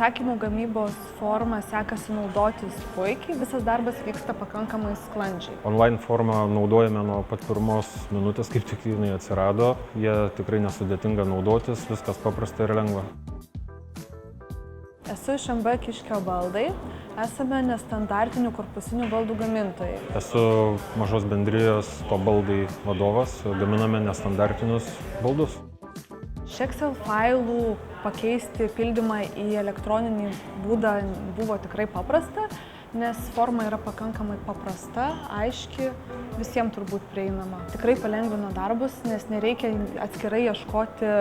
Užsakymų gamybos forma sekasi naudotis puikiai, visas darbas vyksta pakankamai sklandžiai. Online formą naudojame nuo pat pirmos minutės, kaip tik jinai atsirado. Jie tikrai nesudėtinga naudotis, viskas paprasta ir lengva. Esu iš MB Kiškio baldai, esame nestandartinių korpusinių baldų gamintojai. Esu mažos bendrijos To baldai vadovas, gaminame nestandartinius baldus. Iš Excel failų pakeisti pildymą į elektroninį būdą buvo tikrai paprasta, nes forma yra pakankamai paprasta, aiški, visiems turbūt prieinama. Tikrai palengvino darbus, nes nereikia atskirai ieškoti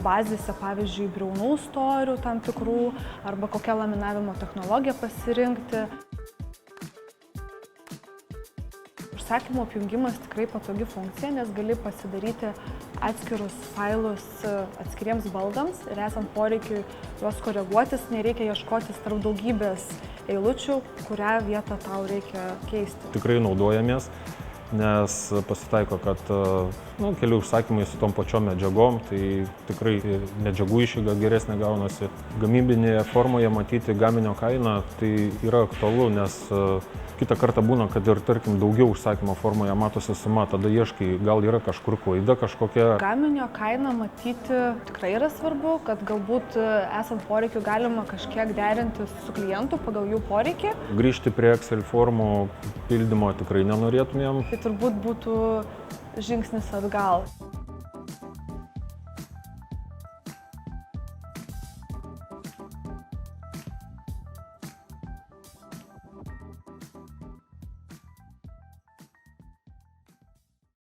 bazėse, pavyzdžiui, briaunų storių tam tikrų arba kokią laminavimo technologiją pasirinkti. Užsakymo apjungimas tikrai patogi funkcija, nes gali pasidaryti atskirus failus atskiriems baldams ir esant poreikiui juos koreguotis, nereikia ieškotis tarp daugybės eilučių, kurią vietą tau reikia keisti. Tikrai naudojamės, nes pasitaiko, kad keli užsakymai su tom pačiom medžiagom, tai tikrai medžiagų išeiga geresnė gaunasi. Gamybinėje formoje matyti gaminio kainą tai yra aktualu, nes kitą kartą būna, kad ir tarkim daugiau užsakymo formoje matosi suma, tada ieškai, gal yra kažkur klaida kažkokia. Gaminio kainą matyti tikrai yra svarbu, kad galbūt esant poreikiu galima kažkiek derinti su klientu pagal jų poreikį. Grįžti prie Excel formų pildymo tikrai nenorėtumėm. Tai turbūt būtų žingsnis atgal.